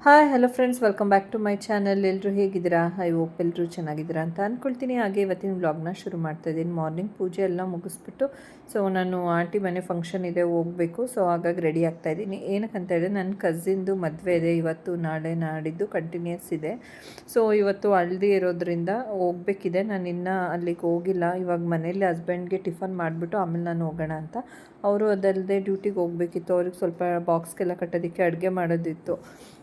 Hi hello friends, welcome back to my channel. ಎಲ್ಲರೂ ಹೇಗಿದ್ದೀರಾ? I hope ಎಲ್ಲರೂ ಚೆನ್ನಾಗಿದ್ದೀರಾ ಅಂತ ಅಂದ್ಕೊಳ್ತೀನಿ. ಹಾಗೆ ಇವತ್ತಿನ ವ್ಲಾಗ್ನ ಶುರು ಮಾಡ್ತಾಯಿದ್ದೀನಿ. ಮಾರ್ನಿಂಗ್ ಪೂಜೆ ಎಲ್ಲ ಮುಗಿಸ್ಬಿಟ್ಟು ನಾನು ಆಂಟಿ ಮನೆ ಫಂಕ್ಷನ್ ಇದೆ, ಹೋಗಬೇಕು. ಹಾಗಾಗಿ ರೆಡಿ ಆಗ್ತಾಯಿದ್ದೀನಿ. ಏನಕ್ಕೆ ಅಂತ ಹೇಳಿದ್ರೆ ನನ್ನ ಕಸಿನ್ದು ಮದುವೆ ಇದೆ ಇವತ್ತು, ನಾಳೆ ನಾಡಿದ್ದು ಕಂಟಿನ್ಯೂಸ್ ಇದೆ. ಇವತ್ತು ಹಳದಿ ಇರೋದ್ರಿಂದ ಹೋಗಬೇಕಿದೆ. ನಾನು ಇನ್ನೂ ಅಲ್ಲಿಗೆ ಹೋಗಿಲ್ಲ. ಇವಾಗ ಮನೇಲಿ ಹಸ್ಬೆಂಡ್ಗೆ ಟಿಫನ್ ಮಾಡಿಬಿಟ್ಟು ಆಮೇಲೆ ನಾನು ಹೋಗೋಣ ಅಂತ. ಅವರು ಅದಲ್ಲದೆ ಡ್ಯೂಟಿಗೆ ಹೋಗಬೇಕಿತ್ತು. ಅವ್ರಿಗೆ ಸ್ವಲ್ಪ ಬಾಕ್ಸ್ಗೆಲ್ಲ ಕಟ್ಟೋದಕ್ಕೆ ಅಡುಗೆ ಮಾಡೋದಿತ್ತು.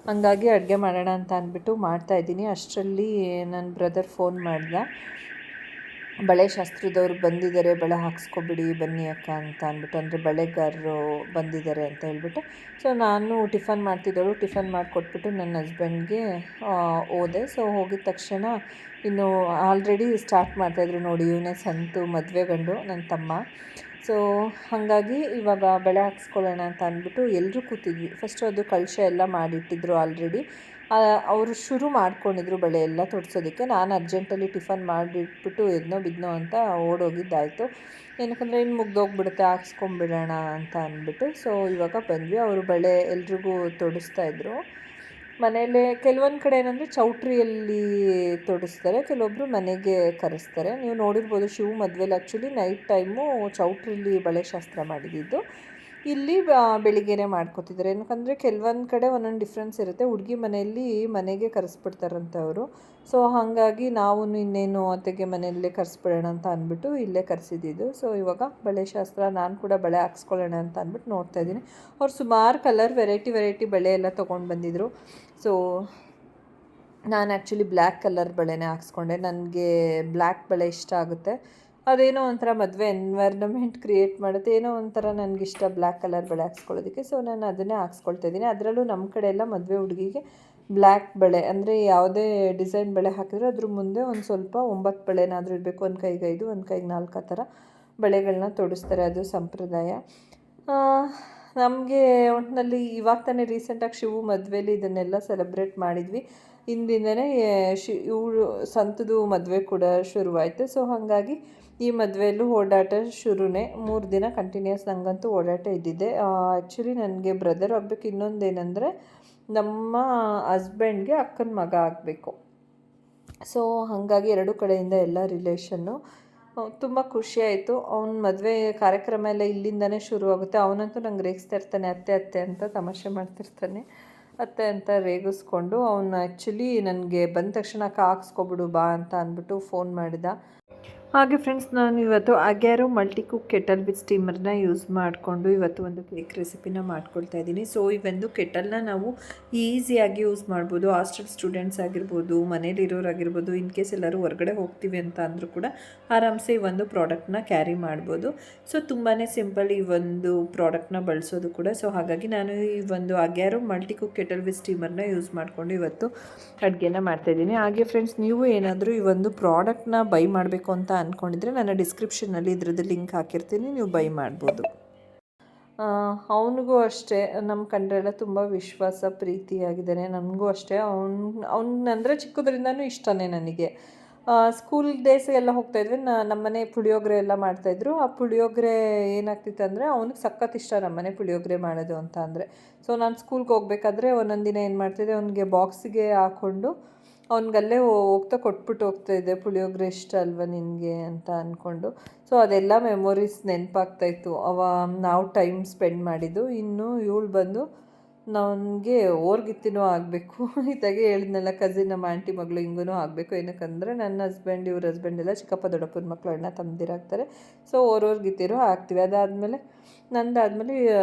ಹಂಗಾಗಿ ಅಡುಗೆ ಮಾಡೋಣ ಅಂತ ಅಂದ್ಬಿಟ್ಟು ಮಾಡ್ತಾಯಿದ್ದೀನಿ. ಅಷ್ಟರಲ್ಲಿ ನನ್ನ ಬ್ರದರ್ ಫೋನ್ ಮಾಡ್ದ, ಬಳೆ ಶಾಸ್ತ್ರದವ್ರು ಬಂದಿದ್ದಾರೆ, ಬಳೆ ಹಾಕ್ಸ್ಕೊಬಿಡಿ ಬನ್ನಿ ಅಕ್ಕ ಅಂತ ಅಂದ್ಬಿಟ್ಟು, ಅಂದರೆ ಬಳೆಗಾರರು ಬಂದಿದ್ದಾರೆ ಅಂತ ಹೇಳ್ಬಿಟ್ಟು. ನಾನು ಟಿಫನ್ ಮಾಡ್ತಿದ್ದಳು, ಟಿಫನ್ ಮಾಡಿಕೊಟ್ಬಿಟ್ಟು ನನ್ನ ಹಸ್ಬೆಂಡ್ಗೆ ಹೋದೆ. ಹೋಗಿದ ತಕ್ಷಣ ಇನ್ನು ಆಲ್ರೆಡಿ ಸ್ಟಾರ್ಟ್ ಮಾಡ್ತಾಯಿದ್ರು ನೋಡಿ, ಇವನೇ ಸಂತು, ಮದುವೆ ಗಂಡು, ನನ್ನ ತಮ್ಮ. ಹಾಗಾಗಿ ಇವಾಗ ಬಳೆ ಹಾಕ್ಸ್ಕೊಳ್ಳೋಣ ಅಂತ ಅಂದ್ಬಿಟ್ಟು ಎಲ್ಲರೂ ಕೂತಿದ್ವಿ. ಫಸ್ಟು ಅದು ಕಳಶ ಎಲ್ಲ ಮಾಡಿಟ್ಟಿದ್ರು ಆಲ್ರೆಡಿ. ಅವರು ಶುರು ಮಾಡ್ಕೊಂಡಿದ್ರು ಬಳೆ ಎಲ್ಲ ತೊಡಿಸೋದಕ್ಕೆ. ನಾನು ಅರ್ಜೆಂಟಲ್ಲಿ ಟಿಫನ್ ಮಾಡಿಟ್ಬಿಟ್ಟು ಎದ್ನೋ ಬಿದ್ನೋ ಅಂತ ಓಡೋಗಿದ್ದಾಯಿತು. ಏನಕ್ಕಂದರೆ ಇನ್ನು ಮುಗ್ದೋಗ್ಬಿಡುತ್ತೆ, ಹಾಕ್ಸ್ಕೊಂಬಿಡೋಣ ಅಂತ ಅಂದ್ಬಿಟ್ಟು. ಇವಾಗ ಬಂದ್ವಿ. ಅವರು ಬಳೆ ಎಲ್ರಿಗೂ ತೊಡಿಸ್ತಾಯಿದ್ರು. ಮನೆಯಲ್ಲೇ ಕೆಲವೊಂದು ಕಡೆ ಏನಂದರೆ ಚೌಟ್ರಿಯಲ್ಲಿ ತೊಡಿಸ್ತಾರೆ, ಕೆಲವೊಬ್ಬರು ಮನೆಗೆ ಕರೆಸ್ತಾರೆ. ನೀವು ನೋಡಿರ್ಬೋದು, ಶಿವ ಮದುವೆಲಿ ಆ್ಯಕ್ಚುಲಿ ನೈಟ್ ಟೈಮು ಚೌಟ್ರಿಲಿ ಬಳೆ ಶಾಸ್ತ್ರ ಮಾಡಿದ್ದು. ಇಲ್ಲಿ ಬೆಳಿಗ್ಗೆನೇ ಮಾಡ್ಕೊತಿದ್ದಾರೆ. ಏನಕ್ಕಂದರೆ ಕೆಲವೊಂದು ಕಡೆ ಒಂದೊಂದು ಡಿಫ್ರೆನ್ಸ್ ಇರುತ್ತೆ. ಹುಡುಗಿ ಮನೆಯಲ್ಲಿ ಮನೆಗೆ ಕರೆಸ್ಬಿಡ್ತಾರಂತೆ ಅವರು. ಹಾಗಾಗಿ ನಾವು ಇನ್ನೇನು ಅತ್ತೆಗೆ ಮನೆಯಲ್ಲೇ ಕರೆಸ್ಬಿಡೋಣ ಅಂತ ಅಂದ್ಬಿಟ್ಟು ಇಲ್ಲೇ ಕರೆಸಿದ್ದು. ಇವಾಗ ಬಳೆ ಶಾಸ್ತ್ರ, ನಾನು ಕೂಡ ಬಳೆ ಹಾಕ್ಸ್ಕೊಳ್ಳೋಣ ಅಂತ ಅಂದ್ಬಿಟ್ಟು ನೋಡ್ತಾಯಿದ್ದೀನಿ. ಅವ್ರು ಸುಮಾರು ಕಲರ್ ವೆರೈಟಿ ಬಳೆ ಎಲ್ಲ ತೊಗೊಂಡು ಬಂದಿದ್ದರು. ನಾನು ಆ್ಯಕ್ಚುಲಿ ಬ್ಲ್ಯಾಕ್ ಕಲರ್ ಬಳೆನೇ ಹಾಕ್ಸ್ಕೊಂಡೆ. ನನಗೆ ಬ್ಲ್ಯಾಕ್ ಬಳೆ ಇಷ್ಟ ಆಗುತ್ತೆ. ಅದೇನೋ ಒಂಥರ ಮದುವೆ ಎನ್ವೈರ್ನಮೆಂಟ್ ಕ್ರಿಯೇಟ್ ಮಾಡುತ್ತೆ. ಏನೋ ಒಂಥರ ನನಗಿಷ್ಟ ಬ್ಲ್ಯಾಕ್ ಕಲರ್ ಬಳೆ ಹಾಕ್ಸ್ಕೊಳ್ಳೋದಕ್ಕೆ. ನಾನು ಅದನ್ನೇ ಹಾಕ್ಸ್ಕೊಳ್ತಾ ಇದ್ದೀನಿ. ಅದರಲ್ಲೂ ನಮ್ಮ ಕಡೆ ಎಲ್ಲ ಮದುವೆ ಹುಡುಗಿಗೆ ಬ್ಲ್ಯಾಕ್ ಬಳೆ, ಅಂದರೆ ಯಾವುದೇ ಡಿಸೈನ್ ಬಳೆ ಹಾಕಿದ್ರೆ ಅದ್ರ ಮುಂದೆ ಒಂದು ಸ್ವಲ್ಪ 9 ಬಳೆನಾದರೂ ಇರಬೇಕು. ಒಂದು ಕೈಗೆ 5, ಒಂದು ಕೈಗೆ 4 ಆ ಥರ ಬಳೆಗಳನ್ನ ತೊಡಿಸ್ತಾರೆ. ಅದು ಸಂಪ್ರದಾಯ. ನಮಗೆ ಒಟ್ಟಿನಲ್ಲಿ ಇವಾಗ ತಾನೇ ರೀಸೆಂಟಾಗಿ ಶಿವು ಮದುವೆಲಿ ಇದನ್ನೆಲ್ಲ ಸೆಲೆಬ್ರೇಟ್ ಮಾಡಿದ್ವಿ. ಹಿಂದಿಂದನೇ ಇವಳು ಸಂತದು ಮದುವೆ ಕೂಡ ಶುರುವಾಯಿತು. ಹಾಗಾಗಿ ಈ ಮದುವೆಯಲ್ಲೂ ಓಡಾಟ ಶುರುನೇ. 3 ದಿನ ಕಂಟಿನ್ಯೂಸ್ ನನಗಂತೂ ಓಡಾಟ ಇದ್ದಿದ್ದೆ. ಆ್ಯಕ್ಚುಲಿ ನನಗೆ ಬ್ರದರ್ ಆಗಬೇಕು. ಇನ್ನೊಂದೇನೆಂದರೆ ನಮ್ಮ ಹಸ್ಬೆಂಡ್ಗೆ ಅಕ್ಕನ ಮಗ ಆಗಬೇಕು. ಹಾಗಾಗಿ 2 ಕಡೆಯಿಂದ ಎಲ್ಲ ರಿಲೇಷನ್ನು. ತುಂಬ ಖುಷಿಯಾಯಿತು. ಅವ್ನ ಮದುವೆ ಕಾರ್ಯಕ್ರಮ ಎಲ್ಲ ಇಲ್ಲಿಂದನೇ ಶುರುವಾಗುತ್ತೆ. ಅವನಂತೂ ನಂಗೆ ರೇಗಿಸ್ತಾ ಇರ್ತಾನೆ, ಅತ್ತೆ ಅತ್ತೆ ಅಂತ ತಮಾಷೆ ಮಾಡ್ತಿರ್ತಾನೆ. ಅತ್ತೆ ಅಂತ ರೇಗಿಸ್ಕೊಂಡು ಅವನು ಆ್ಯಕ್ಚುಲಿ ನನಗೆ ಬಂದ ತಕ್ಷಣ ಹಾಕ್ಸ್ಕೊಬಿಡು ಬಾ ಅಂತ ಅಂದ್ಬಿಟ್ಟು ಫೋನ್ ಮಾಡಿದ. ಹಾಗೆ ಫ್ರೆಂಡ್ಸ್, ನಾನು ಇವತ್ತು Agaro multi cook kettle with ಸ್ಟೀಮರ್ನ ಯೂಸ್ ಮಾಡಿಕೊಂಡು ಇವತ್ತು ಒಂದು ಕೇಕ್ ರೆಸಿಪಿನ ಮಾಡ್ಕೊಳ್ತಾ ಇದ್ದೀನಿ. ಈ ಒಂದು ಕೆಟಲ್ನ ನಾವು ಈಸಿಯಾಗಿ ಯೂಸ್ ಮಾಡ್ಬೋದು. ಹಾಸ್ಟೆಲ್ ಸ್ಟೂಡೆಂಟ್ಸ್ ಆಗಿರ್ಬೋದು, ಮನೇಲಿರೋರಾಗಿರ್ಬೋದು, ಇನ್ ಕೇಸ್ ಎಲ್ಲರೂ ಹೊರಗಡೆ ಹೋಗ್ತೀವಿ ಅಂತ ಅಂದರೂ ಕೂಡ ಆರಾಮ್ಸೆ ಈ ಒಂದು ಪ್ರಾಡಕ್ಟ್ನ ಕ್ಯಾರಿ ಮಾಡ್ಬೋದು. ತುಂಬಾ ಸಿಂಪಲ್ ಈ ಒಂದು ಪ್ರಾಡಕ್ಟ್ನ ಬಳಸೋದು ಕೂಡ. ಹಾಗಾಗಿ ನಾನು ಈ ಒಂದು Agaro multi cook kettle with ಸ್ಟೀಮರ್ನ ಯೂಸ್ ಮಾಡಿಕೊಂಡು ಇವತ್ತು ಅಡುಗೆನ ಮಾಡ್ತಾಯಿದ್ದೀನಿ. ಹಾಗೆ ಫ್ರೆಂಡ್ಸ್, ನೀವು ಏನಾದರೂ ಈ ಒಂದು ಪ್ರಾಡಕ್ಟ್ನ ಬೈ ಮಾಡಬೇಕು ಅಂತ ಅಂದ್ಕೊಂಡಿದ್ರೆ ನನ್ನ ಡಿಸ್ಕ್ರಿಪ್ಷನ್ನಲ್ಲಿ ಇದ್ರದ್ದು ಲಿಂಕ್ ಹಾಕಿರ್ತೀನಿ, ನೀವು ಬೈ ಮಾಡ್ಬೋದು. ಅವನಿಗೂ ಅಷ್ಟೇ ನಮ್ಮ ಕಂಡ್ರೆಲ್ಲ ತುಂಬ ವಿಶ್ವಾಸ ಪ್ರೀತಿಯಾಗಿದ್ದಾನೆ. ನನಗೂ ಅಷ್ಟೇ. ಅವನಂದರೆ ಚಿಕ್ಕದ್ರಿಂದನೂ ಇಷ್ಟನೇ ನನಗೆ. ಸ್ಕೂಲ್ ಡೇಸ್ಗೆಲ್ಲ ಹೋಗ್ತಾಯಿದ್ವಿ. ನಮ್ಮನೆ ಪುಳಿಯೋಗರೆ ಎಲ್ಲ ಮಾಡ್ತಾಯಿದ್ರು. ಆ ಪುಳಿಯೋಗರೆ ಏನಾಗ್ತಿತ್ತು ಅಂದರೆ ಅವನಿಗೆ ಸಖತ್ ಇಷ್ಟ ನಮ್ಮನೆ ಪುಳಿಯೋಗರೆ ಮಾಡೋದು ಅಂತ ಅಂದರೆ. ನಾನು ಸ್ಕೂಲ್ಗೆ ಹೋಗ್ಬೇಕಾದ್ರೆ ಒಂದೊಂದು ದಿನ ಏನು ಮಾಡ್ತಿದ್ದೆ, ಅವನಿಗೆ ಬಾಕ್ಸಿಗೆ ಹಾಕ್ಕೊಂಡು ಅವ್ನಿಗಲ್ಲೇ ಹೋಗ್ತಾ ಕೊಟ್ಬಿಟ್ಟು ಹೋಗ್ತಾಯಿದ್ದೆ. ಪುಳಿಯೋಗರೆ ಇಷ್ಟ ಅಲ್ವ ನಿನಗೆ ಅಂತ ಅಂದ್ಕೊಂಡು. ಅದೆಲ್ಲ ಮೆಮೊರೀಸ್ ನೆನಪಾಗ್ತಾಯಿತ್ತು. ನಾವು ಟೈಮ್ ಸ್ಪೆಂಡ್ ಮಾಡಿದ್ದು. ಇನ್ನು ಇವಳು ಬಂದು ನನಗೆ ಓರ್ಗಿತ್ತಿನೂ ಆಗಬೇಕು. ಇದಾಗೆ ಹೇಳಿದ್ನಲ್ಲ, ಕಸಿನ್ ನಮ್ಮ ಆಂಟಿ ಮಗಳು ಹಿಂಗೂ ಆಗಬೇಕು. ಏನಕ್ಕಂದರೆ ನನ್ನ ಹಸ್ಬೆಂಡ್, ಇವ್ರ ಹಸ್ಬೆಂಡ್ ಎಲ್ಲ ಚಿಕ್ಕಪ್ಪ ದೊಡ್ಡಪ್ಪನ ಮಕ್ಕಳು, ಅಣ್ಣ ತಮ್ಮದಿರಾಗ್ತಾರೆ. ಓರ್ಗಿತ್ತಿರೋ ಆಗ್ತೀವಿ. ಅದಾದಮೇಲೆ ನಂದಾದಮೇಲೆ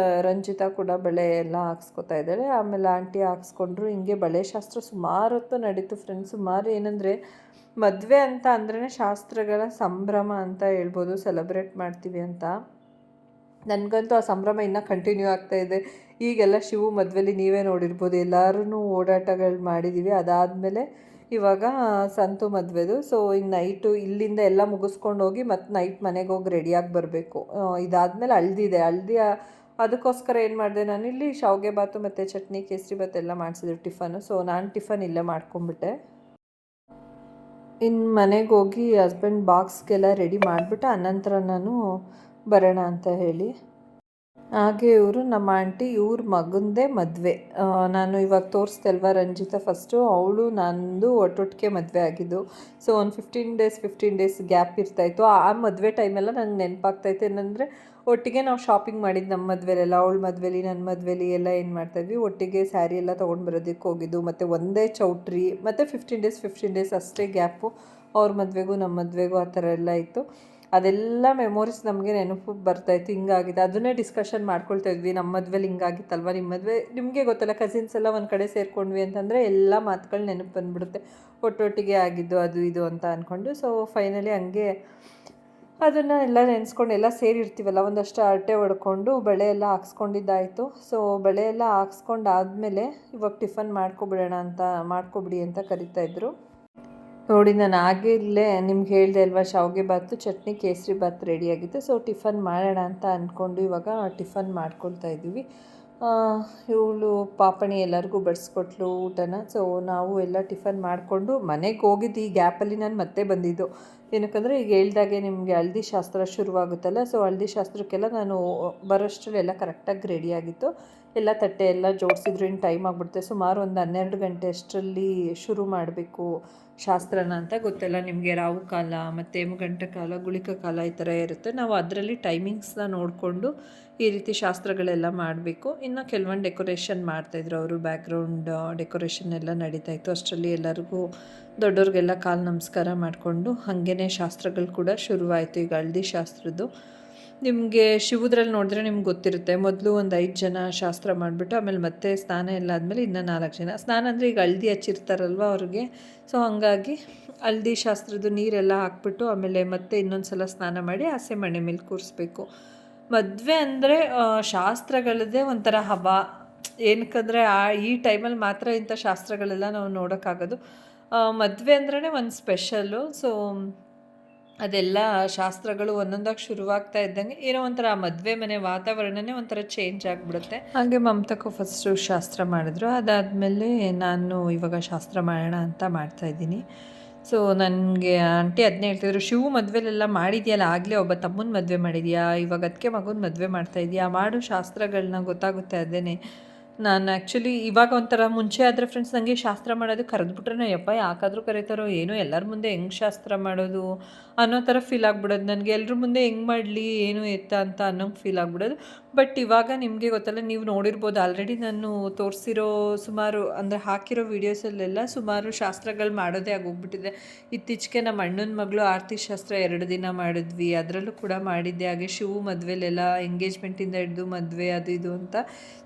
ರಂಜಿತಾ ಕೂಡ ಬಳೆ ಎಲ್ಲ ಹಾಕ್ಸ್ಕೊತಾ ಇದ್ದಾಳೆ. ಆಮೇಲೆ ಆಂಟಿ ಹಾಕ್ಸ್ಕೊಂಡ್ರು. ಹಿಂಗೆ ಬಳೆ ಶಾಸ್ತ್ರ ಸುಮಾರು ಹೊತ್ತು ನಡೀತು ಫ್ರೆಂಡ್ಸ್. ಸುಮಾರು ಏನಂದರೆ ಮದುವೆ ಅಂತ ಅಂದ್ರೇ ಶಾಸ್ತ್ರಗಳ ಸಂಭ್ರಮ ಅಂತ ಹೇಳ್ಬೋದು. ಸೆಲೆಬ್ರೇಟ್ ಮಾಡ್ತೀವಿ ಅಂತ. ನನಗಂತೂ ಆ ಸಂಭ್ರಮ ಇನ್ನೂ ಕಂಟಿನ್ಯೂ ಆಗ್ತಾಯಿದೆ. ಈಗೆಲ್ಲ ಶಿವು ಮದುವೆಲಿ ನೀವೇ ನೋಡಿರ್ಬೋದು, ಎಲ್ಲರೂ ಓಡಾಟಗಳು ಮಾಡಿದ್ದೀವಿ. ಅದಾದಮೇಲೆ ಇವಾಗ ಸಂತು ಮದುವೆದು. ಇನ್ನು ನೈಟು ಇಲ್ಲಿಂದ ಎಲ್ಲ ಮುಗಿಸ್ಕೊಂಡು ಹೋಗಿ ಮತ್ತು ನೈಟ್ ಮನೆಗೆ ಹೋಗಿ ರೆಡಿಯಾಗಿ ಬರಬೇಕು. ಇದಾದಮೇಲೆ ಹಳದಿದೆ. ಅದಕ್ಕೋಸ್ಕರ ಏನು ಮಾಡಿದೆ, ನಾನಿಲ್ಲಿ ಶಾವಿಗೆ ಬಾತು ಮತ್ತು ಚಟ್ನಿ, ಕೇಸರಿ ಬಾತ್ ಎಲ್ಲ ಮಾಡಿಸಿದ್ರು ಟಿಫನು. ನಾನು ಟಿಫನ್ ಇಲ್ಲೇ ಮಾಡ್ಕೊಂಬಿಟ್ಟೆ. ಇನ್ನು ಮನೆಗೆ ಹೋಗಿ ಹಸ್ಬೆಂಡ್ ಬಾಕ್ಸ್ಗೆಲ್ಲ ರೆಡಿ ಮಾಡಿಬಿಟ್ಟು ಅನಂತರ ನಾನು ಬರೋಣ ಅಂತ ಹೇಳಿ. ಹಾಗೆ ಇವರು ನಮ್ಮ ಆಂಟಿ ಇವ್ರ ಮಗಂದೇ ಮದುವೆ. ನಾನು ಇವಾಗ ತೋರಿಸ್ದೆ ಅಲ್ವಾ ರಂಜಿತಾ ಫಸ್ಟು, ಅವಳು ನಂದು ಒಟ್ಟೊಟ್ಟಿಗೆ ಮದುವೆ ಆಗಿದ್ದು. ಸೊ ಒಂದು 15 ಡೇಸ್ ಗ್ಯಾಪ್ ಇರ್ತಾಯಿತ್ತು. ಆ ಮದುವೆ ಟೈಮೆಲ್ಲ ನಂಗೆ ನೆನಪಾಗ್ತಾಯಿತ್ತು. ಏನಂದರೆ ಒಟ್ಟಿಗೆ ನಾವು ಶಾಪಿಂಗ್ ಮಾಡಿದ್ದು ನಮ್ಮ ಮದುವೆಲೆಲ್ಲ, ಅವಳ ಮದುವೆಲಿ ನನ್ನ ಮದುವೆಲಿ ಎಲ್ಲ ಏನು ಮಾಡ್ತಾಯಿದ್ವಿ, ಒಟ್ಟಿಗೆ ಸ್ಯಾರಿ ಎಲ್ಲ ತೊಗೊಂಡು ಬರೋದಕ್ಕೆ ಹೋಗಿದ್ದು. ಮತ್ತು ಒಂದೇ ಚೌಟ್ರಿ, ಮತ್ತು 15 ಡೇಸ್ ಅಷ್ಟೇ ಗ್ಯಾಪು ಅವ್ರ ಮದುವೆಗೂ ನಮ್ಮ ಮದುವೆಗೂ ಆ ಥರ ಎಲ್ಲ ಇತ್ತು. ಅದೆಲ್ಲ ಮೆಮೊರೀಸ್ ನಮಗೆ ನೆನಪು ಬರ್ತಾಯಿತ್ತು. ಹಿಂಗಾಗಿದೆ ಅದನ್ನೇ ಡಿಸ್ಕಷನ್ ಮಾಡ್ಕೊಳ್ತಾ ಇದ್ವಿ. ನಮ್ಮ ಮದುವೆಲಿ ಹಿಂಗಾಗಿತ್ತಲ್ವ, ನಿಮ್ಮ ಮದುವೆ ನಿಮಗೆ ಗೊತ್ತಲ್ಲ, ಕಸಿನ್ಸ್ ಎಲ್ಲ ಒಂದು ಕಡೆ ಸೇರ್ಕೊಂಡ್ವಿ ಅಂತಂದರೆ ಎಲ್ಲ ಮಾತುಗಳು ನೆನಪು ಬಂದುಬಿಡುತ್ತೆ. ಒಟ್ಟೊಟ್ಟಿಗೆ ಆಗಿದ್ದು ಅದು ಇದು ಅಂತ ಅಂದ್ಕೊಂಡು. ಸೊ ಫೈನಲಿ ಹಂಗೆ ಅದನ್ನು ಎಲ್ಲ ನೆನೆಸ್ಕೊಂಡು ಎಲ್ಲ ಸೇರಿರ್ತೀವಲ್ಲ, ಒಂದಷ್ಟು ಹರಟೆ ಹೊಡ್ಕೊಂಡು ಬಳೆ ಎಲ್ಲ ಹಾಕ್ಸ್ಕೊಂಡಿದ್ದಾಯಿತು. ಸೊ ಬಳೆ ಎಲ್ಲ ಹಾಕ್ಸ್ಕೊಂಡಾದಮೇಲೆ ಇವಾಗ ಟಿಫನ್ ಮಾಡ್ಕೊಬಿಡಿ ಅಂತ ಕರಿತಾಯಿದ್ರು. ನೋಡಿ, ನಾನು ಹಾಗೆ ಇಲ್ಲೇ ನಿಮ್ಗೆ ಹೇಳಿದೆ ಅಲ್ವಾ, ಶಾವಿಗೆ ಬಾತು, ಚಟ್ನಿ, ಕೇಸರಿ ಬಾತ್ ರೆಡಿಯಾಗಿತ್ತು. ಸೊ ಟಿಫನ್ ಮಾಡೋಣ ಅಂತ ಅಂದ್ಕೊಂಡು ಇವಾಗ ಟಿಫನ್ ಮಾಡ್ಕೊಳ್ತಾ ಇದ್ದೀವಿ. ಇವಳು ಪಾಪಣಿ ಎಲ್ಲರಿಗೂ ಬಡಿಸ್ಕೊಟ್ಲು ಊಟನ. ಸೊ ನಾವು ಎಲ್ಲ ಟಿಫನ್ ಮಾಡಿಕೊಂಡು ಮನೆಗೆ ಹೋಗಿದ್ದು ಈ ಗ್ಯಾಪಲ್ಲಿ ನಾನು ಮತ್ತೆ ಬಂದಿದ್ದು. ಏನಕ್ಕಂದರೆ ಈಗ ಹೇಳ್ದಾಗೆ ನಿಮಗೆ ಹಳದಿ ಶಾಸ್ತ್ರ ಶುರುವಾಗುತ್ತಲ್ಲ. ಸೊ ಹಳದಿ ಶಾಸ್ತ್ರಕ್ಕೆಲ್ಲ ನಾನು ಬರೋಷ್ಟರಲ್ಲಿ ಎಲ್ಲ ಕರೆಕ್ಟಾಗಿ ರೆಡಿಯಾಗಿತ್ತು. ಎಲ್ಲ ತಟ್ಟೆ ಎಲ್ಲ ಜೋಡಿಸಿದ್ರು, ಇನ್ನು ಟೈಮ್ ಆಗಿಬಿಡುತ್ತೆ. ಸುಮಾರು ಒಂದು 12 ಗಂಟೆ ಅಷ್ಟರಲ್ಲಿ ಶುರು ಮಾಡಬೇಕು ಶಾಸ್ತ್ರನ ಅಂತ. ಗೊತ್ತಲ್ಲ ನಿಮಗೆ, ರಾವು ಕಾಲ ಮತ್ತು ಯಮಗಂಟ ಕಾಲ, ಗುಳಿಕ ಕಾಲ ಈ ಥರ ಇರುತ್ತೆ. ನಾವು ಅದರಲ್ಲಿ ಟೈಮಿಂಗ್ಸ್ನ ನೋಡಿಕೊಂಡು ಈ ರೀತಿ ಶಾಸ್ತ್ರಗಳೆಲ್ಲ ಮಾಡಬೇಕು. ಇನ್ನು ಕೆಲವೊಂದು ಡೆಕೋರೇಷನ್ ಮಾಡ್ತಾಯಿದ್ರು ಅವರು, ಬ್ಯಾಕ್ಗ್ರೌಂಡ್ ಡೆಕೋರೇಷನ್ ಎಲ್ಲ ನಡೀತಾಯಿತ್ತು. ಅಷ್ಟರಲ್ಲಿ ಎಲ್ಲರಿಗೂ ದೊಡ್ಡವ್ರಿಗೆಲ್ಲ ಕಾಲು ನಮಸ್ಕಾರ ಮಾಡಿಕೊಂಡು ಹಾಗೇ ಶಾಸ್ತ್ರಗಳು ಕೂಡ ಶುರುವಾಯಿತು. ಈಗ ಹಳದಿ ಶಾಸ್ತ್ರದ್ದು ನಿಮಗೆ ಶಿವುದ್ರಲ್ಲಿ ನೋಡಿದ್ರೆ ನಿಮ್ಗೆ ಗೊತ್ತಿರುತ್ತೆ. ಮೊದಲು ಒಂದು 5 ಜನ ಶಾಸ್ತ್ರ ಮಾಡಿಬಿಟ್ಟು ಆಮೇಲೆ ಮತ್ತೆ ಸ್ನಾನ ಎಲ್ಲ ಆದಮೇಲೆ ಇನ್ನೂ 4 ಜನ ಸ್ನಾನ. ಅಂದರೆ ಈಗ ಹಳದಿ ಹಚ್ಚಿರ್ತಾರಲ್ವ ಅವ್ರಿಗೆ. ಸೊ ಹಾಗಾಗಿ ಹಳದಿ ಶಾಸ್ತ್ರದ್ದು ನೀರೆಲ್ಲ ಹಾಕ್ಬಿಟ್ಟು ಆಮೇಲೆ ಮತ್ತೆ ಇನ್ನೊಂದು ಸಲ ಸ್ನಾನ ಮಾಡಿ ಆಸೆ ಮಣೆ ಮೇಲೆ ಕೂರಿಸ್ಬೇಕು. ಮದುವೆ ಅಂದರೆ ಶಾಸ್ತ್ರಗಳದ್ದೇ ಒಂಥರ ಹಬ್ಬ. ಏನಕ್ಕಂದರೆ ಈ ಟೈಮಲ್ಲಿ ಮಾತ್ರ ಇಂಥ ಶಾಸ್ತ್ರಗಳೆಲ್ಲ ನಾವು ನೋಡೋಕ್ಕಾಗೋದು. ಮದುವೆ ಅಂದ್ರೇ ಒಂದು ಸ್ಪೆಷಲ್ಲು. ಸೊ ಅದೆಲ್ಲ ಶಾಸ್ತ್ರಗಳು ಒಂದೊಂದಾಗಿ ಶುರುವಾಗ್ತಾ ಇದ್ದಂಗೆ ಏನೋ ಒಂಥರ ಮದುವೆ ಮನೆ ವಾತಾವರಣನೇ ಒಂಥರ ಚೇಂಜ್ ಆಗಿಬಿಡುತ್ತೆ. ಹಾಗೆ ಮಮತಕ್ಕೂ ಫಸ್ಟು ಶಾಸ್ತ್ರ ಮಾಡಿದ್ರು. ಅದಾದಮೇಲೆ ನಾನು ಇವಾಗ ಶಾಸ್ತ್ರ ಮಾಡೋಣ ಅಂತ ಮಾಡ್ತಾಯಿದ್ದೀನಿ. ಸೊ ನನಗೆ ಆಂಟಿ ಅದನ್ನೇ ಹೇಳ್ತಿದ್ರು, ಶಿವು ಮದುವೆಲೆಲ್ಲ ಮಾಡಿದ್ಯಲ್ಲ, ಆಗಲೇ ಒಬ್ಬ ತಮ್ಮನ ಮದುವೆ ಮಾಡಿದ್ಯಾ, ಇವಾಗ ಅದಕ್ಕೆ ಮಗನ ಮದುವೆ ಮಾಡ್ತಾಯಿದ್ಯಾ, ಮಾಡು ಶಾಸ್ತ್ರಗಳನ್ನ, ಗೊತ್ತಾಗುತ್ತೆ ಅದೇನೆ. ನಾನು ಆ್ಯಕ್ಚುಲಿ ಇವಾಗ ಒಂಥರ ಮುಂಚೆ ಆದರೆ ಫ್ರೆಂಡ್ಸ್ ನನಗೆ ಶಾಸ್ತ್ರ ಮಾಡೋದು ಕರೆದ್ಬಿಟ್ರೆ ಯಪ್ಪ ಯಾಕಾದರೂ ಕರೀತಾರೋ ಏನೋ, ಎಲ್ಲರ ಮುಂದೆ ಹೆಂಗೆ ಶಾಸ್ತ್ರ ಮಾಡೋದು ಅನ್ನೋ ಥರ ಫೀಲ್ ಆಗ್ಬಿಡೋದು ನನಗೆ. ಎಲ್ಲರ ಮುಂದೆ ಹೆಂಗೆ ಮಾಡಲಿ ಏನು ಎತ್ತ ಅಂತ ಅನ್ನೋಂಗೆ ಫೀಲ್ ಆಗ್ಬಿಡೋದು. ಬಟ್ ಇವಾಗ ನಿಮಗೆ ಗೊತ್ತಲ್ಲ, ನೀವು ನೋಡಿರ್ಬೋದು ಆಲ್ರೆಡಿ ನಾನು ತೋರಿಸಿರೋ ಸುಮಾರು ಅಂದರೆ ಹಾಕಿರೋ ವೀಡಿಯೋಸಲ್ಲೆಲ್ಲ ಸುಮಾರು ಶಾಸ್ತ್ರಗಳು ಮಾಡೋದೇ ಆಗೋಗ್ಬಿಟ್ಟಿದೆ. ಇತ್ತೀಚೆಗೆ ನಮ್ಮ ಅಣ್ಣನ ಮಗಳು ಆರತಿ ಶಾಸ್ತ್ರ 2 ದಿನ ಮಾಡಿದ್ವಿ, ಅದರಲ್ಲೂ ಕೂಡ ಮಾಡಿದ್ದೆ. ಹಾಗೆ ಶಿವು ಮದುವೆಲೆಲ್ಲ ಎಂಗೇಜ್ಮೆಂಟಿಂದ ಹಿಡಿದು ಮದುವೆ ಅದು ಇದು ಅಂತ.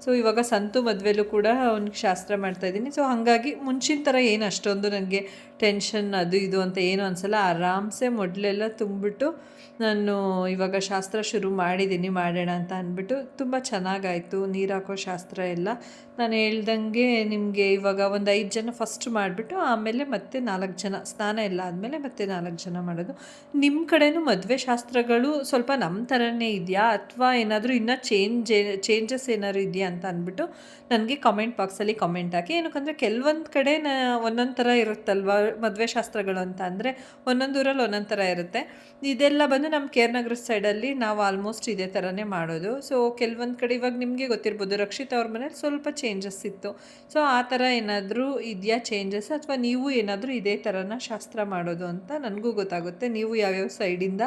ಸೊ ಇವಾಗ ಸಂತು ಮದುವೆಲೂ ಕೂಡ ಅವ್ನಿಗೆ ಶಾಸ್ತ್ರ ಮಾಡ್ತಾಯಿದ್ದೀನಿ. ಸೊ ಹಾಗಾಗಿ ಮುಂಚಿನ ಥರ ಏನು ಅಷ್ಟೊಂದು ನನಗೆ ಟೆನ್ಷನ್ ಅದು ಇದು ಅಂತ ಏನು ಅನಿಸಲ್ಲ. ಆರಾಮ್ಸೆ ಮೊದಲೆಲ್ಲ ತುಂಬಿಬಿಟ್ಟು ನಾನು ಇವಾಗ ಶಾಸ್ತ್ರ ಶುರು ಮಾಡಿದ್ದೀನಿ, ಮಾಡೋಣ ಅಂತ ಅಂದ್ಬಿಟ್ಟು. ತುಂಬ ಚೆನ್ನಾಗಾಯಿತು ನೀರು ಹಾಕೋ ಶಾಸ್ತ್ರ ಎಲ್ಲ. ನಾನು ಹೇಳ್ದಂಗೆ ನಿಮಗೆ ಇವಾಗ ಒಂದು 5 ಜನ ಫಸ್ಟ್ ಮಾಡಿಬಿಟ್ಟು ಆಮೇಲೆ ಮತ್ತೆ 4 ಜನ ಸ್ನಾನ ಎಲ್ಲ ಆದಮೇಲೆ ಮತ್ತೆ 4 ಜನ ಮಾಡೋದು. ನಿಮ್ಮ ಕಡೆನೂ ಮದುವೆ ಶಾಸ್ತ್ರಗಳು ಸ್ವಲ್ಪ ನಮ್ಮ ಥರನೇ ಇದೆಯಾ, ಅಥವಾ ಏನಾದರೂ ಇನ್ನೂ ಚೇಂಜಸ್ ಏನಾದ್ರು ಇದೆಯಾ ಅಂತ ಅಂದ್ಬಿಟ್ಟು ನನಗೆ ಕಮೆಂಟ್ ಬಾಕ್ಸಲ್ಲಿ ಕಮೆಂಟ್ ಹಾಕಿ. ಏನಕ್ಕಂದರೆ ಕೆಲವೊಂದು ಕಡೆ ಒಂದೊಂದು ಥರ ಇರುತ್ತಲ್ವ ಮದುವೆ ಶಾಸ್ತ್ರಗಳು ಅಂತ, ಅಂದರೆ ಒಂದೊಂದು ಊರಲ್ಲಿ ಒಂದೊಂದು ಥರ ಇರುತ್ತೆ. ಇದೆಲ್ಲ ಬಂದು ನಮ್ಮ ಕೇರ್ನಗರ ಸೈಡಲ್ಲಿ ನಾವು ಆಲ್ಮೋಸ್ಟ್ ಇದೇ ಥರನೇ ಮಾಡೋದು. ಸೊ ಕೆಲವೊಂದು ಕಡೆ ಇವಾಗ ನಿಮಗೆ ಗೊತ್ತಿರ್ಬೋದು, ರಕ್ಷಿತಾ ಅವ್ರ ಮನೇಲಿ ಸ್ವಲ್ಪ ಚೇಂಜಸ್ ಇತ್ತು. ಸೊ ಆ ಥರ ಏನಾದರೂ ಇದೆಯಾ ಚೇಂಜಸ್, ಅಥವಾ ನೀವು ಏನಾದರೂ ಇದೇ ಥರನ ಶಾಸ್ತ್ರ ಮಾಡೋದು ಅಂತ ನನಗೂ ಗೊತ್ತಾಗುತ್ತೆ. ನೀವು ಯಾವ್ಯಾವ ಸೈಡಿಂದ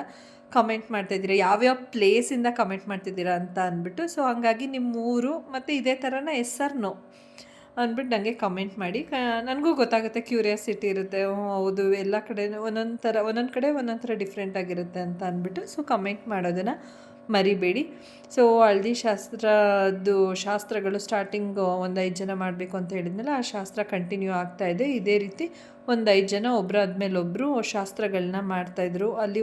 ಕಮೆಂಟ್ ಮಾಡ್ತಾಯಿದ್ದೀರಾ, ಯಾವ್ಯಾವ ಪ್ಲೇಸಿಂದ ಕಮೆಂಟ್ ಮಾಡ್ತಿದ್ದೀರಾ ಅಂತ ಅಂದ್ಬಿಟ್ಟು. ಸೊ ಹಂಗಾಗಿ ನಿಮ್ಮ ಊರು ಮತ್ತು ಇದೇ ಥರನ ಎಸ್ ಆರ್ ನೋ ಅಂದ್ಬಿಟ್ಟು ನನಗೆ ಕಮೆಂಟ್ ಮಾಡಿ. ನನಗೂ ಗೊತ್ತಾಗುತ್ತೆ, ಕ್ಯೂರಿಯಾಸಿಟಿ ಇರುತ್ತೆ. ಹೌದು, ಎಲ್ಲ ಕಡೆ ಒಂದೊಂದು ಕಡೆ ಒಂದೊಂದು ಥರ ಡಿಫ್ರೆಂಟ್ ಆಗಿರುತ್ತೆ ಅಂತ ಅಂದ್ಬಿಟ್ಟು. ಸೊ ಕಮೆಂಟ್ ಮಾಡೋದನ್ನು ಮರಿಬೇಡಿ. ಸೊ ಹಳದಿ ಶಾಸ್ತ್ರಗಳು ಸ್ಟಾರ್ಟಿಂಗ್ ಒಂದು 5 ಜನ ಮಾಡಬೇಕು ಅಂತ ಹೇಳಿದ್ಮೇಲೆ ಆ ಶಾಸ್ತ್ರ ಕಂಟಿನ್ಯೂ ಆಗ್ತಾಯಿದೆ. ಇದೇ ರೀತಿ ಒಂದು 5 ಜನ ಒಬ್ಬರಾದ್ಮೇಲೆ ಒಬ್ಬರು ಶಾಸ್ತ್ರಗಳನ್ನ ಮಾಡ್ತಾಯಿದ್ರು. ಅಲ್ಲಿ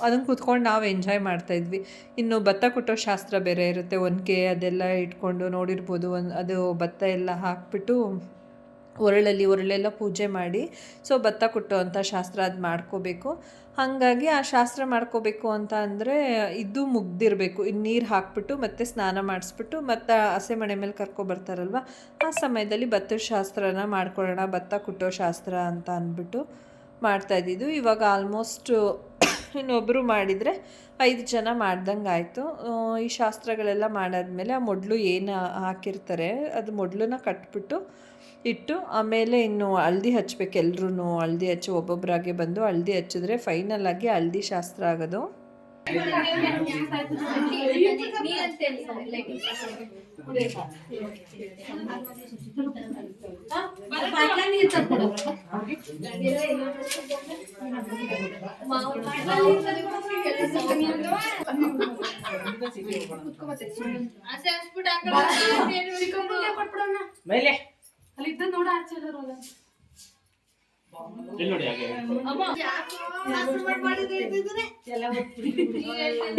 ಅದನ್ನು ಕೂತ್ಕೊಂಡು ನಾವು ಎಂಜಾಯ್ ಮಾಡ್ತಾಯಿದ್ವಿ. ಇನ್ನು ಭತ್ತ ಕುಟ್ಟೋ ಶಾಸ್ತ್ರ ಬೇರೆ ಇರುತ್ತೆ, ಒನಕೆ ಅದೆಲ್ಲ ಇಟ್ಕೊಂಡು ನೋಡಿರ್ಬೋದು. ಅದು ಭತ್ತ ಎಲ್ಲ ಹಾಕ್ಬಿಟ್ಟು ಒರಳೆಲ್ಲ ಪೂಜೆ ಮಾಡಿ ಸೊ ಭತ್ತ ಕುಟ್ಟುವಂಥ ಶಾಸ್ತ್ರ ಅದು ಮಾಡ್ಕೋಬೇಕು. ಹಾಗಾಗಿ ಆ ಶಾಸ್ತ್ರ ಮಾಡ್ಕೋಬೇಕು ಅಂತ ಅಂದರೆ ಇದು ಮುಗ್ದಿರಬೇಕು. ಇನ್ನು ನೀರು ಹಾಕ್ಬಿಟ್ಟು ಮತ್ತೆ ಸ್ನಾನ ಮಾಡಿಸ್ಬಿಟ್ಟು ಮತ್ತು ಹಸೆ ಮಣೆ ಮೇಲೆ ಕರ್ಕೊಬರ್ತಾರಲ್ವ, ಆ ಸಮಯದಲ್ಲಿ ಭತ್ತದ ಶಾಸ್ತ್ರನ ಮಾಡ್ಕೊಳ್ಳೋಣ, ಭತ್ತ ಕುಟ್ಟೋ ಶಾಸ್ತ್ರ ಅಂತ ಅಂದ್ಬಿಟ್ಟು ಮಾಡ್ತಾಯಿದ್ದಿದ್ದು. ಇವಾಗ ಆಲ್ಮೋಸ್ಟ್ ಇನ್ನೊಬ್ಬರು ಮಾಡಿದರೆ 5 ಜನ ಮಾಡ್ದಂಗೆ ಆಯಿತು. ಈ ಶಾಸ್ತ್ರಗಳೆಲ್ಲ ಮಾಡಾದ್ಮೇಲೆ ಆ ಮೊದಲು ಏನು ಹಾಕಿರ್ತಾರೆ ಅದು ಮೊದಲನ್ನ ಕಟ್ಬಿಟ್ಟು ಇಟ್ಟು ಆಮೇಲೆ ಇನ್ನು ಹಲ್ದಿ ಹಚ್ಬೇಕು. ಎಲ್ರೂ ಹಲ್ದಿ ಹಚ್ಚಿ ಒಬ್ಬೊಬ್ಬರಾಗೆ ಬಂದು ಹಲ್ದಿ ಹಚ್ಚಿದ್ರೆ ಫೈನಲ್ ಆಗಿ ಹಲ್ದಿ ಶಾಸ್ತ್ರ ಆಗೋದು.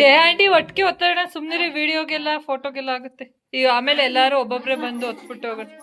ಏ ಆಂಟಿ ಒಟ್ಟಿಗೆ ಒತ್ತಡ ಸುಮ್ಮನೆ ವಿಡಿಯೋಗೆಲ್ಲ ಫೋಟೋಗೆಲ್ಲ ಆಗುತ್ತೆ. ಈಗ ಆಮೇಲೆ ಎಲ್ಲಾರು ಒಬ್ಬೊಬ್ರೆ ಬಂದು ಒತ್ಬಿಟ್ಟು ಹೋಗುತ್ತೆ.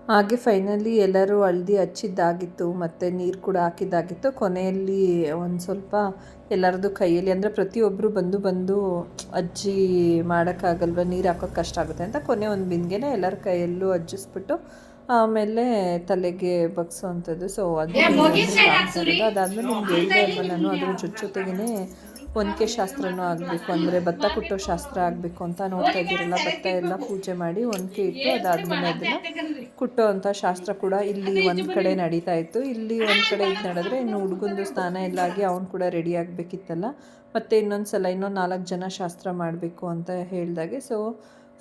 ಹಾಗೆ ಫೈನಲಿ ಎಲ್ಲರೂ ಹಲ್ದಿ ಹಚ್ಚಿದ್ದಾಗಿತ್ತು ಮತ್ತು ನೀರು ಕೂಡ ಹಾಕಿದ್ದಾಗಿತ್ತು. ಕೊನೆಯಲ್ಲಿ ಒಂದು ಸ್ವಲ್ಪ ಎಲ್ಲರದ್ದು ಕೈಯಲ್ಲಿ ಅಂದರೆ ಪ್ರತಿಯೊಬ್ಬರು ಬಂದು ಅಜ್ಜಿ ಮಾಡೋಕ್ಕಾಗಲ್ವ, ನೀರು ಹಾಕೋಕ್ಕೆ ಕಷ್ಟ ಆಗುತ್ತೆ ಅಂತ ಕೊನೆ ಒಂದು ಬಿಂದಿಗೆನೇ ಎಲ್ಲರ ಕೈಯಲ್ಲೂ ಹಜ್ಜಿಸ್ಬಿಟ್ಟು ಆಮೇಲೆ ತಲೆಗೆ ಬಗ್ಸೋವಂಥದ್ದು. ಸೊ ಅದು ಅದಾದಮೇಲೆ ನಿಮ್ಗೆ ಹೇಳಿದೆ ಅಲ್ವ ನಾನು, ಅದ್ರ ಜೊತೆಗೇ ಒನಕೆ ಶಾಸ್ತ್ರನೂ ಆಗಬೇಕು, ಅಂದರೆ ಭತ್ತ ಕುಟ್ಟೋ ಶಾಸ್ತ್ರ ಆಗಬೇಕು ಅಂತ ನೋಡ್ತಾ ಇದ್ದೀರಲ್ಲ. ಭತ್ತ ಎಲ್ಲ ಪೂಜೆ ಮಾಡಿ ಒನಕೆ ಇಟ್ಟು ಅದಾದಮೇಲೆ ಅದನ್ನು ಕುಟ್ಟೋ ಅಂಥ ಶಾಸ್ತ್ರ ಕೂಡ ಇಲ್ಲಿ ಒಂದು ಕಡೆ ನಡೀತಾ ಇತ್ತು. ಇಲ್ಲಿ ಒಂದು ಕಡೆ ಇದು ನಡೆದ್ರೆ ಇನ್ನು ಹುಡುಗಂದು ಸ್ನಾನ ಎಲ್ಲ ಆಗಿ ಅವ್ನು ಕೂಡ ರೆಡಿ ಆಗಬೇಕಿತ್ತಲ್ಲ. ಮತ್ತು ಇನ್ನೊಂದು 4 ಜನ ಶಾಸ್ತ್ರ ಮಾಡಬೇಕು ಅಂತ ಹೇಳಿದಾಗೆ ಸೊ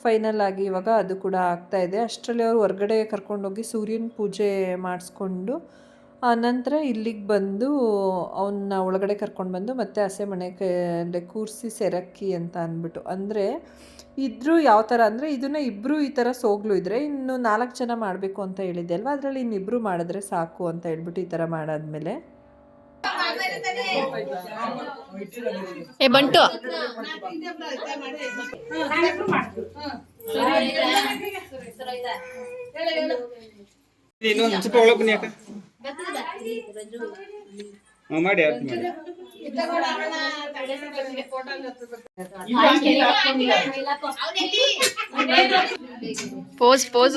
ಫೈನಲ್ ಆಗಿ ಇವಾಗ ಅದು ಕೂಡ ಆಗ್ತಾಯಿದೆ. ಅಷ್ಟರಲ್ಲಿ ಅವರು ಹೊರಗಡೆ ಕರ್ಕೊಂಡೋಗಿ ಸೂರ್ಯನ ಪೂಜೆ ಮಾಡಿಸ್ಕೊಂಡು ಆನಂತರ ಇಲ್ಲಿಗೆ ಬಂದು ಅವನ್ನ ಒಳಗಡೆ ಕರ್ಕೊಂಡು ಬಂದು ಮತ್ತೆ ಹಸೆ ಮಣೆ ಕೈಯಲ್ಲಿ ಕೂರಿಸಿ ಸೆರಕ್ಕಿ ಅಂತ ಅಂದ್ಬಿಟ್ಟು, ಅಂದರೆ ಇದ್ರೂ ಯಾವ ಥರ ಅಂದರೆ ಇದನ್ನು ಇಬ್ಬರು ಈ ಥರ ಸೋಗ್ಲು ಇದ್ದರೆ ಇನ್ನು 4 ಜನ ಮಾಡಬೇಕು ಅಂತ ಹೇಳಿದ್ದೆ ಅಲ್ವಾ, ಅದರಲ್ಲಿ ಇನ್ನಿಬ್ಬರು ಮಾಡಿದ್ರೆ ಸಾಕು ಅಂತ ಹೇಳ್ಬಿಟ್ಟು ಈ ಥರ ಮಾಡಾದ್ಮೇಲೆ ಬಂಟು ಮಾಡಿ ಪೋಸ್ ಪೋಸ್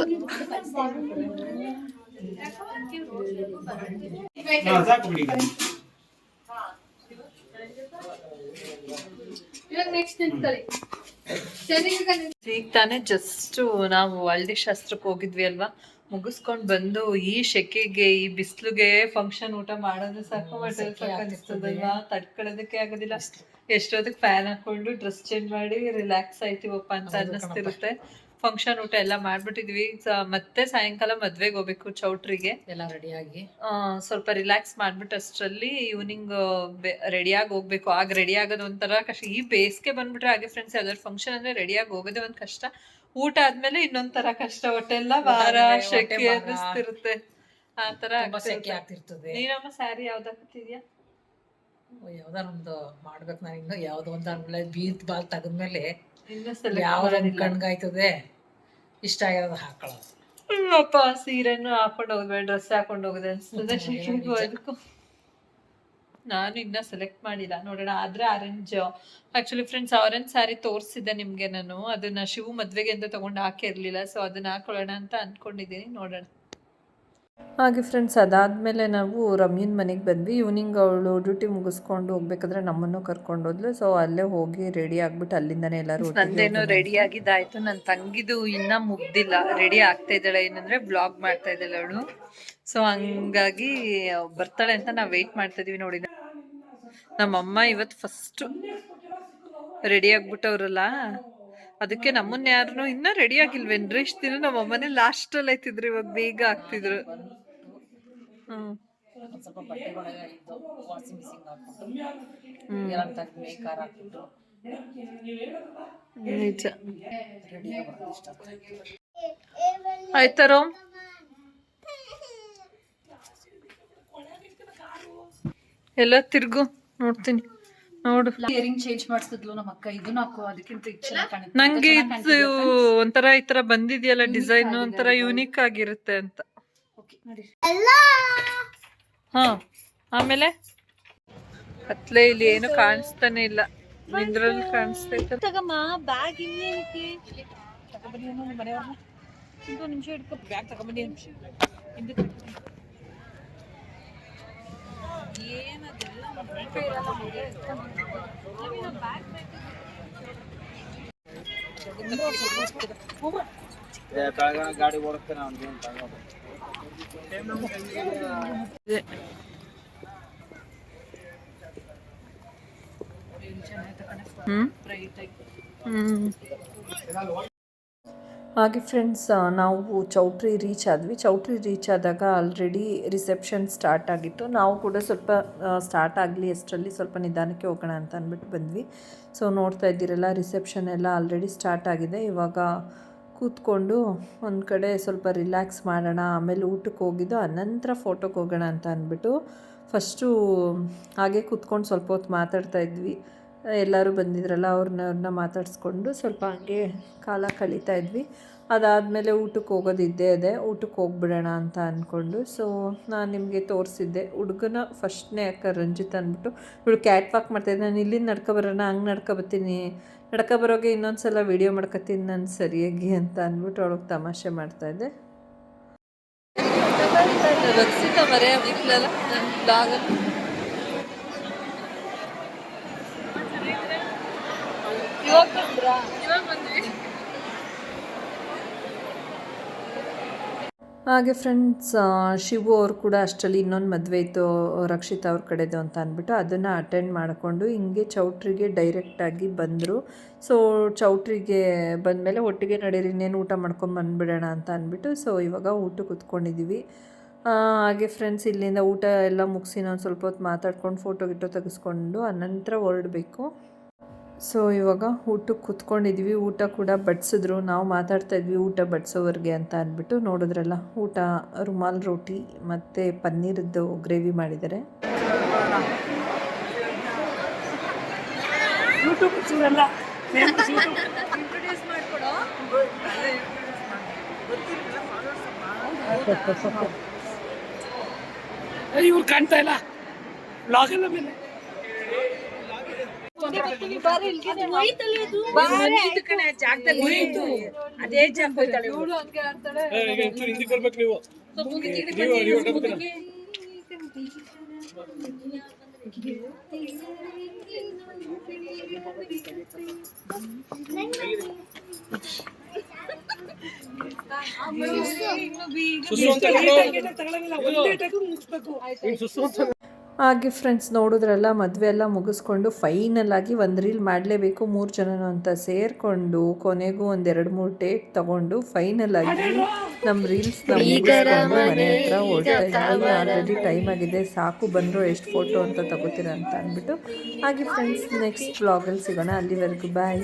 ಈಗ ತಾನೇ ಜಸ್ಟ್ ನಾವು ಹಲ್ದಿ ಶಾಸ್ತ್ರಕ್ಕೆ ಹೋಗಿದ್ವಿ ಅಲ್ವಾ, ಮುಗಿಸ್ಕೊಂಡು ಬಂದು ಈ ಸೆಕೆಗೆ ಈ ಬಿಸಿಲಿಗೆ ಫಂಕ್ಷನ್ ಊಟ ಮಾಡೋದು ಸಾಕು ಅನಿಸ್ತದಲ್ವಾ, ತಡ್ಕೊಳ್ಳೋದಕ್ಕೆ ಆಗೋದಿಲ್ಲ. ಎಷ್ಟೊತ್ತಿಗೆ ಫ್ಯಾನ್ ಹಾಕೊಂಡು ಡ್ರೆಸ್ ಚೇಂಜ್ ಮಾಡಿ ರಿಲ್ಯಾಕ್ಸ್ ಆಯ್ತೀವಪ್ಪ ಅಂತ ಅನ್ನಿಸ್ತಿರುತ್ತೆ. ಫಂಕ್ಷನ್ ಊಟ ಎಲ್ಲ ಮಾಡ್ಬಿಟ್ಟಿದ್ವಿ. ಮತ್ತೆ ಸಾಯಂಕಾಲ ಮದ್ವೆಗೆ ಹೋಗ್ಬೇಕು, ಚೌಟ್ರಿಗೆ ಎಲ್ಲ ರೆಡಿಯಾಗಿ ಸ್ವಲ್ಪ ರಿಲ್ಯಾಕ್ಸ್ ಮಾಡ್ಬಿಟ್ಟು ಅಷ್ಟರಲ್ಲಿ ಈವ್ನಿಂಗ್ ರೆಡಿಯಾಗಿ ಹೋಗ್ಬೇಕು. ಆಗ ರೆಡಿ ಆಗೋದು ಒಂಥರ ಕಷ್ಟ. ಈ ಬೇಸಿಗೆ ಬಂದ್ಬಿಟ್ರೆ ಹಾಗೆ ಫ್ರೆಂಡ್ಸ್, ಯಾವ್ದಾದ್ರು ಫಂಕ್ಷನ್ ಅಂದ್ರೆ ರೆಡಿಯಾಗಿ ಹೋಗೋದೇ ಒಂದು ಕಷ್ಟ. ಊಟ ಆದ್ಮೇಲೆ ಇನ್ನೊಂಥರ ಕಷ್ಟ, ಹೊಟ್ಟೆಲ್ಲ ಭಾರ ಶೆಕೆ ಅನ್ನಿಸ್ತಿರುತ್ತೆ, ಆ ತರ ಆಗ್ತಿರ್ತದೆ. ನೀನಮ್ಮ ಸ್ಯಾರಿ ಯಾವ್ದು ಹಾಕ್ತಿದ್ಯಾ? ಯಾವ್ದಾರೊಂದು ಮಾಡ್ಬೇಕು ನಾನು. ಇನ್ನು ಯಾವ್ದೋ ಒಂದು ಬೀತ್ ಬಾಲ್ ತೆಗೆದ್ಮೇಲೆ ಯಾವ್ದೊಂದು ಕಣ್ಗಾಯ್ತದೆ ಇಷ್ಟ ಆಗಿರೋದು ಹಾಕೊಳ್ಳೋದು. ಅಪ್ಪ ಸೀರೆನು ಹಾಕೊಂಡು ಹೋಗ್ಬೇಡ, ಡ್ರೆಸ್ ಹಾಕೊಂಡು ಹೋಗೋದು ಅನ್ಸ್ತದೆ ಶೆಕೆಗೂ ಅದಕ್ಕೂ. ನಾನು ಇನ್ನ ಸೆಲೆಕ್ಟ್ ಮಾಡಿಲ್ಲ, ನೋಡೋಣ. ಆದ್ರೆ orange, actually friends orange sari ತೋರಿಸಿದ್ದೆ ನಿಮ್ಗೆ ನಾನು. ಅದನ್ನ ಶಿವು ಮದ್ವೆಗೆ ಅಂತ ತಗೊಂಡು ಹಾಕಿರ್ಲಿಲ್ಲ, ಸೊ ಅದನ್ನ ಹಾಕೊಳ್ಳೋಣ ಅಂತ ಅನ್ಕೊಂಡಿದ್ದೀನಿ, ನೋಡೋಣ. ಹಾಗೆ ಫ್ರೆಂಡ್ಸ್ ಅದಾದಮೇಲೆ ನಾವು ರಮ್ಯನ ಮನೆಗೆ ಬಂದ್ವಿ. ಈವ್ನಿಂಗ್ ಅವಳು ಡ್ಯೂಟಿ ಮುಗಿಸ್ಕೊಂಡು ಹೋಗ್ಬೇಕಾದ್ರೆ ನಮ್ಮನ್ನು ಕರ್ಕೊಂಡು ಹೋದ್ಲು. ಸೊ ಅಲ್ಲೇ ಹೋಗಿ ರೆಡಿ ಆಗ್ಬಿಟ್ಟು ಅಲ್ಲಿಂದನೇ ಎಲ್ಲರೂ ನಂದೇನೋ ರೆಡಿ ಆಗಿದ್ದಾಯ್ತು. ನನ್ನ ತಂಗಿದು ಇನ್ನೂ ಮುಗ್ದಿಲ್ಲ, ರೆಡಿ ಆಗ್ತಾ ಇದ್ದಾಳೆ. ಏನಂದ್ರೆ ಬ್ಲಾಗ್ ಮಾಡ್ತಾ ಇದ್ದಾಳೆ ಅವಳು. ಸೊ ಹಂಗಾಗಿ ಬರ್ತಾಳೆ ಅಂತ ನಾವು ವೆಯ್ಟ್ ಮಾಡ್ತಾ ಇದೀವಿ. ನೋಡಿ ನಮ್ಮಮ್ಮ ಇವತ್ತು ಫಸ್ಟ್ ರೆಡಿ ಆಗ್ಬಿಟ್ಟವ್ರಲ್ಲ, ಅದಕ್ಕೆ ನಮ್ಮನ್ನ ಯಾರನ್ನು ಇನ್ನೂ ರೆಡಿ ಆಗಿಲ್ವೇನ್ರಿ? ಇಷ್ಟು ದಿನ ನಮ್ಮ ಅಮ್ಮನೇ ಲಾಸ್ಟಲ್ಲಿ ಆಯ್ತಿದ್ರು, ಇವಾಗ ಬೇಗ ಆಗ್ತಿದ್ರು. ಹ್ಮ್ ಒಂದ್ ಸ್ವಲ್ಪ ಬಟ್ಟೆಗಳೆಲ್ಲ ಇದ್ದು ವಾಷಿಂಗ್ ಮಿಷಿನ್ ಹಾಕ್ಬಿಟ್ಟು ಎಲ್ಲ ತೆಗ್ದು ಮೇಕಾರ ಹಾಕ್ಬಿಟ್ಟು ನಿಜ. ರೆಡಿ ಆಗೋದು ಇಷ್ಟ. ಆಯ್ತಾ ರೋಮ್? ಎಲ್ಲ ತಿರ್ಗು ನೋಡ್ತೀನಿ. ನೋಡು, ಇಯರಿಂಗ್ ಚೇಂಜ್ ಮಾಡಿಸಿದ್ಲು ನಮ್ಮ ಅಕ್ಕ. ಇದನ್ನ ಹಾಕೋ, ಅದಕ್ಕಿಂತ ಚೆನ್ನಾಗಿ ಕಾಣುತ್ತೆ. ನಂಗೆ ಇದು ಒಂಥರ ಈ ತರ ಬಂದಿದೆಯಲ್ಲ ಡಿಸೈನ್, ಒಂಥರ ಯೂನಿಕ್ ಆಗಿರುತ್ತೆ ಅಂತ. ಹಾ, ಆಮೇಲೆ ಕತ್ಲೆ ಇಲ್ಲಿ ಏನು ಕಾಣಿಸ್ತಾನೆ ಇಲ್ಲ, ನಿಂದ್ರಲ್ಲಿ ಕಾಣಿಸ್ತೈತೆ. ತಗಮ್ಮ ಬ್ಯಾಗ್ ಇನ್ನೇನಕ್ಕೆ ತಗೊಂಬನ್ನಿ, ಮನೆಯವ್ರನ್ನ ಒಂದು ನಿಮಿಷ ಹಿಡ್ಕೊ. ಬ್ಯಾಗ್ ತಗೊಂಬನ್ನಿ ನಿಮಿಷ ಹಿಂದಕ್ಕೆ. ಏನದೆಲ್ಲ ಗಾಡಿ ಓಡಿಸ್ತೇನೆ ಹಾಗೆ ಫ್ರೆಂಡ್ಸ್, ನಾವು ಚೌಟ್ರಿ ರೀಚ್ ಆದ್ವಿ. ಚೌಟ್ರಿ ರೀಚ್ ಆದಾಗ ಆಲ್ರೆಡಿ ರಿಸೆಪ್ಷನ್ ಸ್ಟಾರ್ಟ್ ಆಗಿತ್ತು. ನಾವು ಕೂಡ ಸ್ವಲ್ಪ ಸ್ಟಾರ್ಟ್ ಆಗಲಿ ಅಷ್ಟರಲ್ಲಿ ಸ್ವಲ್ಪ ನಿಧಾನಕ್ಕೆ ಹೋಗೋಣ ಅಂತ ಅಂದ್ಬಿಟ್ಟು ಬಂದ್ವಿ. ಸೊ ನೋಡ್ತಾ ಇದ್ದೀರಲ್ಲ, ರಿಸೆಪ್ಷನ್ ಎಲ್ಲ ಆಲ್ರೆಡಿ ಸ್ಟಾರ್ಟ್ ಆಗಿದೆ. ಇವಾಗ ಕೂತ್ಕೊಂಡು ಒಂದು ಕಡೆ ಸ್ವಲ್ಪ ರಿಲ್ಯಾಕ್ಸ್ ಮಾಡೋಣ, ಆಮೇಲೆ ಊಟಕ್ಕೆ ಹೋಗಿದ್ದು, ಅನಂತರ ಫೋಟೋಗೆ ಹೋಗೋಣ ಅಂತ ಅಂದ್ಬಿಟ್ಟು ಫಸ್ಟು ಹಾಗೆ ಕೂತ್ಕೊಂಡು ಸ್ವಲ್ಪ ಹೊತ್ತು ಮಾತಾಡ್ತಾ ಇದ್ವಿ. ಎಲ್ಲರೂ ಬಂದಿದ್ರಲ್ಲ, ಅವ್ರನ್ನ ಮಾತಾಡಿಸ್ಕೊಂಡು ಸ್ವಲ್ಪ ಹಂಗೆ ಕಾಲ ಕಳೀತಾ ಇದ್ವಿ. ಅದಾದಮೇಲೆ ಊಟಕ್ಕೆ ಹೋಗೋದಿದ್ದೇ ಇದೆ, ಊಟಕ್ಕೆ ಹೋಗ್ಬಿಡೋಣ ಅಂತ ಅಂದ್ಕೊಂಡು. ಸೊ ನಾನು ನಿಮಗೆ ತೋರಿಸಿದ್ದೆ ಹುಡುಗನ ಫಸ್ಟ್ನೇ ಅಕ್ಕ ರಂಜಿತ್ ಅಂದ್ಬಿಟ್ಟು, ಇವಳು ಕ್ಯಾಟ್ ವಾಕ್ ಮಾಡ್ತಾಯಿದ್ದೆ. ನಾನು ಇಲ್ಲಿಂದ ನಡ್ಕೊಬರೋಣ, ಹಂಗೆ ನಡ್ಕೊಬತ್ತೀನಿ, ನಡ್ಕೊಬರೋಗೆ ಇನ್ನೊಂದು ಸಲ ವೀಡಿಯೋ ಮಾಡ್ಕೊತೀನಿ ನಾನು ಸರಿಯಾಗಿ ಅಂತ ಅಂದ್ಬಿಟ್ಟು ಅವಳಿಗೆ ತಮಾಷೆ ಮಾಡ್ತಾಯಿದ್ದೆ. ರಕ್ಷಿತ ಮರೆ ಆಗಿತ್ತಲ್ಲ ನನ್ನ ಬ್ಲಾಗಲ್ಲಿ. ಹಾಗೆ ಫ್ರೆಂಡ್ಸ್, ಶಿವು ಅವ್ರು ಕೂಡ ಅಷ್ಟರಲ್ಲಿ ಇನ್ನೊಂದು ಮದುವೆ ಇತ್ತು ರಕ್ಷಿತಾ ಅವ್ರ ಕಡೆದು ಅಂತ ಅಂದ್ಬಿಟ್ಟು ಅದನ್ನು ಅಟೆಂಡ್ ಮಾಡಿಕೊಂಡು ಹಿಂಗೆ ಚೌಟ್ರಿಗೆ ಡೈರೆಕ್ಟಾಗಿ ಬಂದರು. ಸೊ ಚೌಟ್ರಿಗೆ ಬಂದಮೇಲೆ ಒಟ್ಟಿಗೆ ನಡೀರಿ, ಇನ್ನೇನು ಊಟ ಮಾಡ್ಕೊಂಡು ಬಂದುಬಿಡೋಣ ಅಂತ ಅಂದ್ಬಿಟ್ಟು ಸೊ ಇವಾಗ ಊಟಕ್ಕೆ ಕೂತ್ಕೊಂಡಿದ್ದೀವಿ. ಹಾಗೆ ಫ್ರೆಂಡ್ಸ್, ಇಲ್ಲಿಂದ ಊಟ ಎಲ್ಲ ಮುಗಿಸಿ ನಾನು ಸ್ವಲ್ಪ ಹೊತ್ತು ಮಾತಾಡ್ಕೊಂಡು ಫೋಟೋ ಗಿಟೋ ತೆಗೆಸ್ಕೊಂಡು ಅನಂತರ ಹೊರಡಬೇಕು. ಸೊ ಇವಾಗ ಊಟಕ್ಕೆ ಕೂತ್ಕೊಂಡಿದ್ವಿ. ಊಟ ಕೂಡ ಬಡಿಸಿದ್ರು, ನಾವು ಮಾತಾಡ್ತಾಯಿದ್ವಿ ಊಟ ಬಡಿಸೋವರೆಗೆ ಅಂತ ಅಂದ್ಬಿಟ್ಟು. ನೋಡಿದ್ರಲ್ಲ, ಊಟ ರುಮಾಲ್ ರೋಟಿ ಮತ್ತು ಪನ್ನೀರದ್ದು ಗ್ರೇವಿ ಮಾಡಿದ್ದಾರೆ. ಇವ್ರು ಕಾಣ್ತಾ ಇಲ್ಲ ಲಾಗೆಲ್ಲ ಮೇಲೆ ಅದೇ ಜಾಗ ಹೋಯ್ತಾಳೆ. ಹಿಂದಿಗೆ ಬರ್ಬೇಕು ನೀವು. ಹಾಗೆ ಫ್ರೆಂಡ್ಸ್, ನೋಡಿದ್ರಲ್ಲ, ಮದುವೆ ಎಲ್ಲ ಮುಗಿಸ್ಕೊಂಡು ಫೈನಲ್ ಆಗಿ ಒಂದು ರೀಲ್ ಮಾಡಲೇಬೇಕು 3 ಜನನು ಅಂತ ಸೇರಿಕೊಂಡು ಕೊನೆಗೂ ಒಂದು 2-3 ಟೇಕ್ ತೊಗೊಂಡು ಫೈನಲ್ ಆಗಿ ನಮ್ಮ ರೀಲ್ಸ್ನ ಮುಗಿಸ್ಕೊಂಡು ಮನೆ ಹತ್ರ ಹೊರಡ್ತಾ ಇದ್ವಿ. ಆಲ್ರೆಡಿ ಟೈಮ್ ಆಗಿದೆ, ಸಾಕು ಬಂದರು ಎಷ್ಟು ಫೋಟೋ ಅಂತ ತಗೋತೀರ ಅಂತ ಅಂದ್ಬಿಟ್ಟು. ಹಾಗೆ ಫ್ರೆಂಡ್ಸ್, ನೆಕ್ಸ್ಟ್ ವ್ಲಾಗಲ್ಲಿ ಸಿಗೋಣ. ಅಲ್ಲಿವರೆಗೂ ಬಾಯ್.